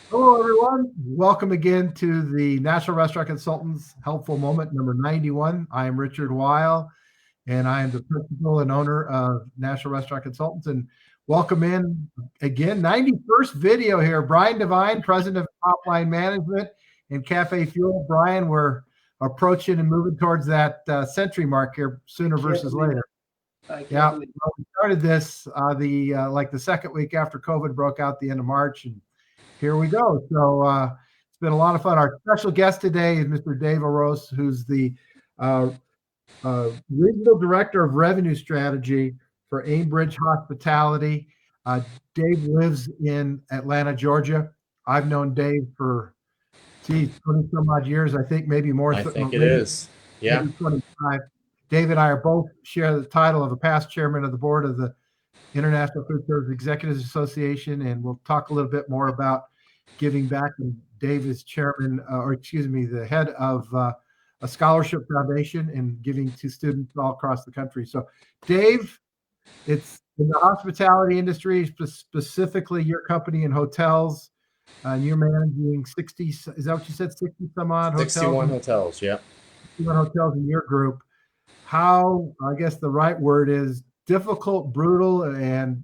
Hello, everyone. Welcome again to the National Restaurant Consultants Helpful Moment number 91. I am Richard Weil, and I am the principal and owner of National Restaurant Consultants. And welcome in again, 91st video here. Brian Devine, president of Top Line Management and Cafe Fuel. Brian, we're approaching and moving towards that century mark here sooner versus later. Yeah, well, we started this the second week after COVID broke out the end of March, and here we go. So it's been a lot of fun. Our special guest today is Mr. Dave Orosz, who's the uh, regional director of revenue strategy for Aimbridge Hospitality. Dave lives in Atlanta, Georgia. I've known Dave for 20 some odd years, I think, maybe more. I think it is. Yeah. Maybe 25. Dave and I are both share the title of a past chairman of the board of the International Food Service Executives Association, and we'll talk a little bit more about giving back. And Dave is chairman, the head of a scholarship foundation and giving to students all across the country. So, Dave, it's in the hospitality industry, specifically your company in hotels, and you're managing 60. Is that what you said? 60 some odd hotels. 61 hotels. Yeah. 61 hotels in your group. How, I guess the right word is difficult, brutal, and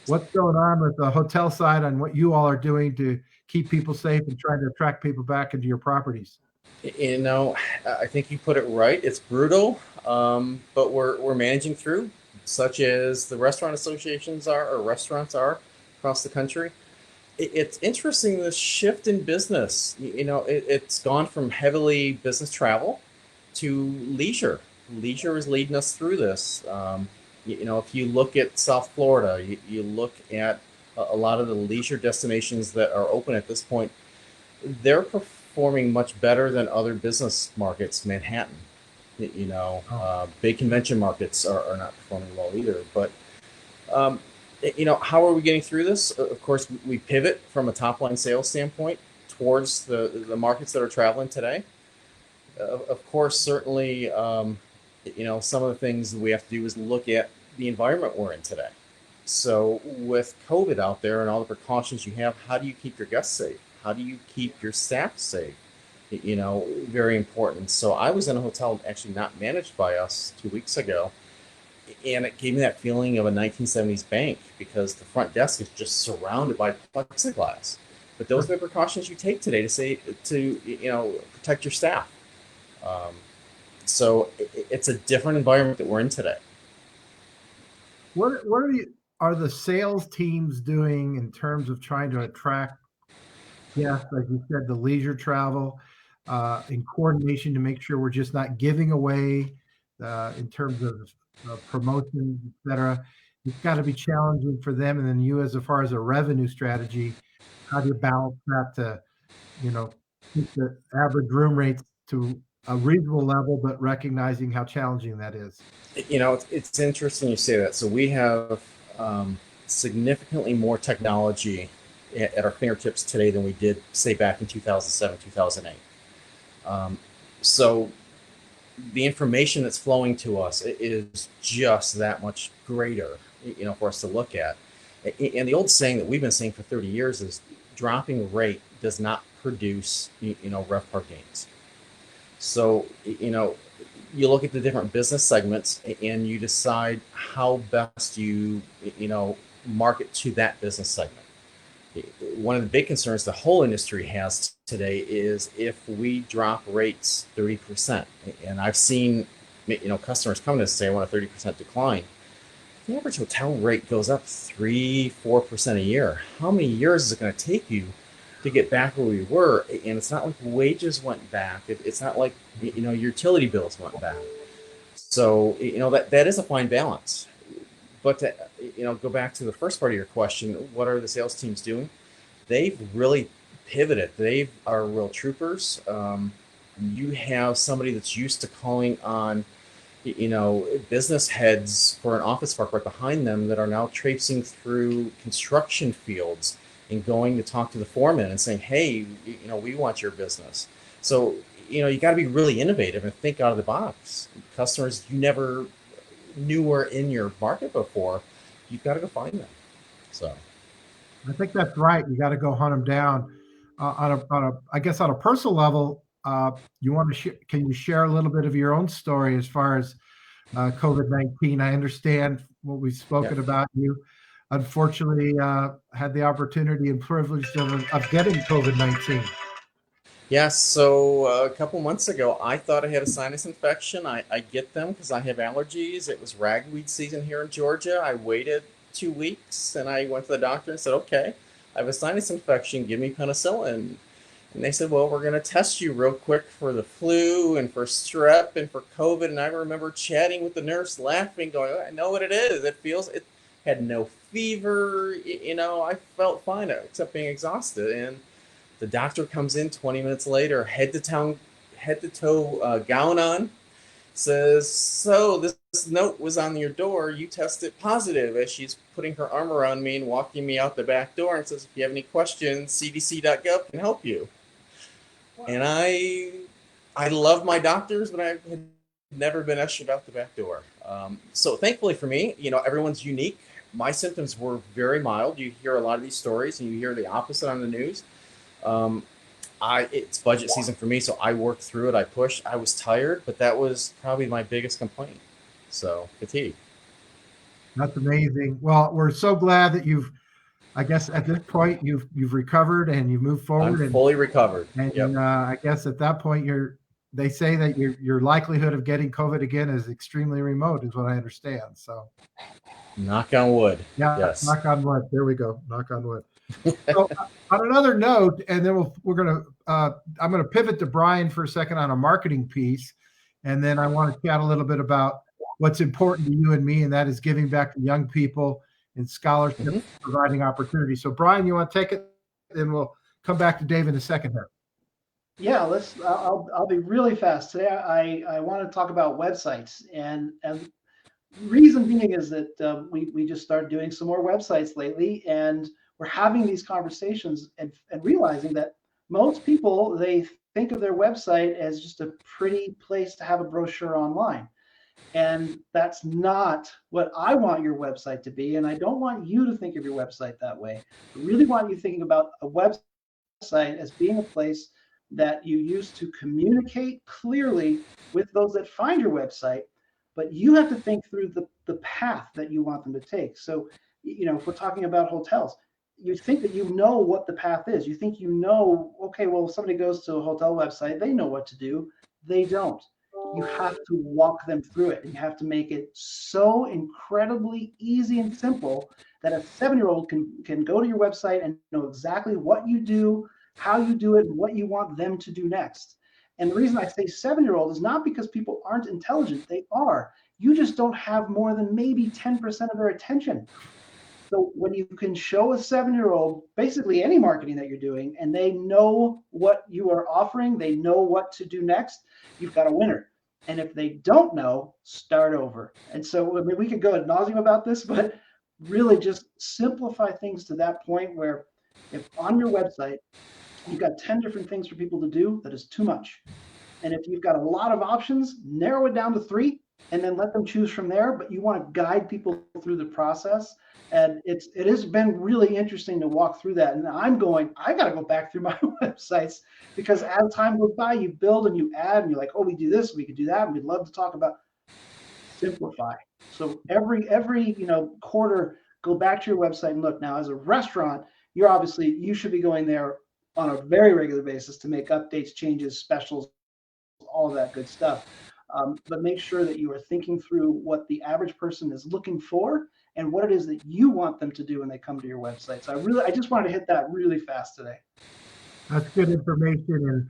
what's going on with the hotel side and what you all are doing to keep people safe and trying to attract people back into your properties? I think you put it right. It's brutal, but we're managing through, such as the restaurant associations are, or restaurants are across the country. It's interesting, this shift in business. It's gone from heavily business travel to leisure. Leisure is leading us through this. If you look at South Florida, you look at a lot of the leisure destinations that are open at this point, they're performing much better than other business markets. Manhattan, big convention markets are not performing well either. But, how are we getting through this? Of course, we pivot from a top line sales standpoint towards the markets that are traveling today. Of course, certainly, some of the things that we have to do is look at the environment we're in today. So with COVID out there and all the precautions you have, how do you keep your guests safe? How do you keep your staff safe? Very important. So I was in a hotel actually not managed by us 2 weeks ago, and it gave me that feeling of a 1970s bank because the front desk is just surrounded by plexiglass. But those are the precautions you take today to protect your staff. So it's a different environment that we're in today. What are the sales teams doing in terms of trying to attract guests, like you said, the leisure travel, in coordination to make sure we're just not giving away in terms of promotions, et cetera? It's got to be challenging for them. And then you, as far as a revenue strategy, how do you balance that to, keep the average room rates to a reasonable level, but recognizing how challenging that is? It's interesting you say that. So we have significantly more technology at our fingertips today than we did, say, back in 2007, 2008. So the information that's flowing to us is just that much greater, for us to look at. And the old saying that we've been saying for 30 years is dropping rate does not produce, RevPAR gains. So, you look at the different business segments and you decide how best you market to that business segment. One of the big concerns the whole industry has today is if we drop rates 30%, and I've seen customers come to us and say I want a 30% decline. The average hotel rate goes up 3-4% a year. How many years is it going to take you to get back where we were? And it's not like wages went back. It's not like your utility bills went back. So that is a fine balance. But to go back to the first part of your question, what are the sales teams doing? They've really pivoted. They are real troopers. You have somebody that's used to calling on business heads for an office park right behind them that are now traipsing through construction fields and going to talk to the foreman and saying, hey, we want your business. So, you got to be really innovative and think out of the box. Customers you never knew were in your market before, you've got to go find them. So I think that's right. You got to go hunt them down. I guess on a personal level, you want to can you share a little bit of your own story as far as COVID-19? I understand what we've Yeah. spoken about. You unfortunately had the opportunity and privilege of getting COVID-19. Yeah, so a couple months ago, I thought I had a sinus infection. I get them because I have allergies. It was ragweed season here in Georgia. I waited 2 weeks and I went to the doctor and said, okay, I have a sinus infection. Give me penicillin. And they said, well, we're going to test you real quick for the flu and for strep and for COVID. And I remember chatting with the nurse, laughing, going, oh, I know what it is. It had no fever. I felt fine except being exhausted. And the doctor comes in 20 minutes later, head to toe gown on, says, so this note was on your door. You tested positive, as she's putting her arm around me and walking me out the back door and says, if you have any questions, cdc.gov can help you. And I love my doctors, but I had never been ushered out the back door. So thankfully for me, everyone's unique. My symptoms were very mild. You hear a lot of these stories and you hear the opposite on the news. It's budget season for me, so I worked through it. I pushed. I was tired, but that was probably my biggest complaint. So fatigue. That's amazing. Well, we're so glad that I guess at this point you've recovered and you've moved forward, I'm fully recovered. Yep. I guess at that point they say that your likelihood of getting COVID again is extremely remote, is what I understand. So, knock on wood. Yeah, yes. Knock on wood. There we go. Knock on wood. So, on another note, and then I'm gonna pivot to Brian for a second on a marketing piece, and then I want to chat a little bit about what's important to you and me, and that is giving back to young people in scholarship, providing opportunities. So, Brian, you want to take it, and we'll come back to Dave in a second here. Yeah, I'll be really fast today. I want to talk about websites, and reason being is that we just started doing some more websites lately, and we're having these conversations and realizing that most people, they think of their website as just a pretty place to have a brochure online. And that's not what I want your website to be. And I don't want you to think of your website that way. I really want you thinking about a website as being a place that you use to communicate clearly with those that find your website, but you have to think through the path that you want them to take. So, if we're talking about hotels, you think that you know what the path is. You think okay, well, if somebody goes to a hotel website, they know what to do. They don't. You have to walk them through it, and you have to make it so incredibly easy and simple that a 7-year-old can go to your website and know exactly what you do, how you do it, and what you want them to do next. And the reason I say 7-year-old is not because people aren't intelligent. They are. You just don't have more than maybe 10% of their attention. So when you can show a 7-year-old basically any marketing that you're doing, and they know what you are offering, they know what to do next, you've got a winner. And if they don't know, start over. And so, I mean, we could go ad nauseum about this, but really just simplify things to that point where if on your website, you've got 10 different things for people to do, that is too much. And if you've got a lot of options, narrow it down to 3 and then let them choose from there. But you want to guide people through the process. And it has been really interesting to walk through that. And I got to go back through my websites, because as time goes by, you build and you add, and you're like, oh, we do this, we could do that, and we'd love to talk about simplify. So every quarter, go back to your website and look. Now, as a restaurant, you should be going there on a very regular basis to make updates, changes, specials, all of that good stuff. But make sure that you are thinking through what the average person is looking for and what it is that you want them to do when they come to your website. So I just wanted to hit that really fast today. That's good information, and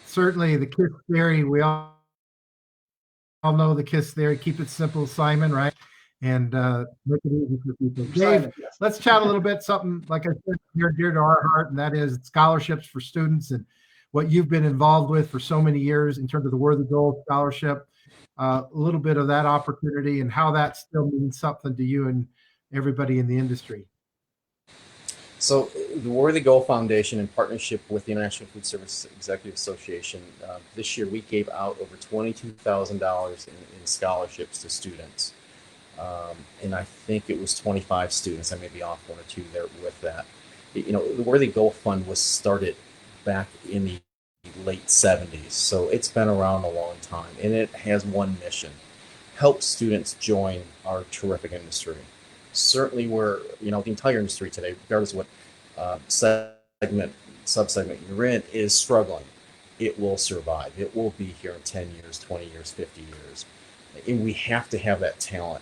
certainly the KISS theory. We all know the KISS theory. Keep it simple, Simon, right? And make it easy for people. Dave, yes. Let's chat a little bit. Something, like I said, near dear to our heart, and that is scholarships for students and what you've been involved with for so many years in terms of the Worthy Goal Scholarship. A little bit of that opportunity and how that still means something to you and everybody in the industry. So the Worthy Goal Foundation, in partnership with the International Food Service Executive Association, this year we gave out over $22,000 in scholarships to students. And I think it was 25 students. I may be off 1 or 2 there with that. The Worthy Goal Fund was started back in the late 70s. So it's been around a long time, and it has one mission: help students join our terrific industry. Certainly, we're, the entire industry today, regardless of what subsegment you're in, is struggling. It will survive. It will be here in 10 years, 20 years, 50 years. And we have to have that talent,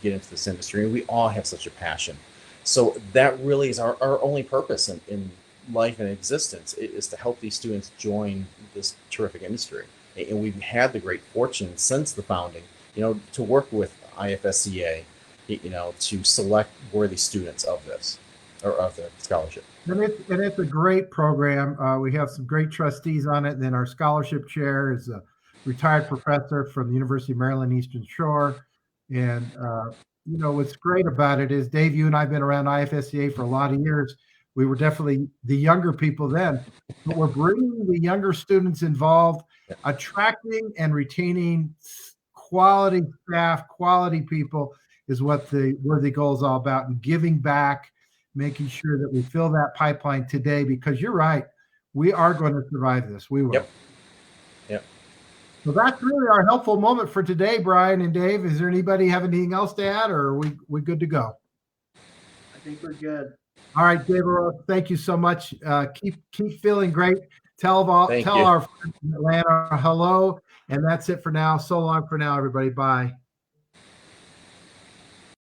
get into this industry. And we all have such a passion. So that really is our only purpose in life and existence, is to help these students join this terrific industry. And we've had the great fortune since the founding, to work with IFSCA, to select worthy students of this, or of the scholarship. And it's a great program. We have some great trustees on it. And then our scholarship chair is a retired professor from the University of Maryland Eastern Shore. And what's great about it is, Dave, you and I have been around IFSCA for a lot of years. We were definitely the younger people then, but we're bringing the younger students involved, attracting and retaining quality staff, quality people is what the Worthy Goal is all about, and giving back, making sure that we fill that pipeline today, because you're right, we are going to survive this. We will. Yep. So that's really our helpful moment for today, Brian and Dave. Is there anybody have anything else to add, or are we good to go? I think we're good. All right, Dave, thank you so much. Keep feeling great. Tell our friends in Atlanta hello, and that's it for now. So long for now, everybody. Bye.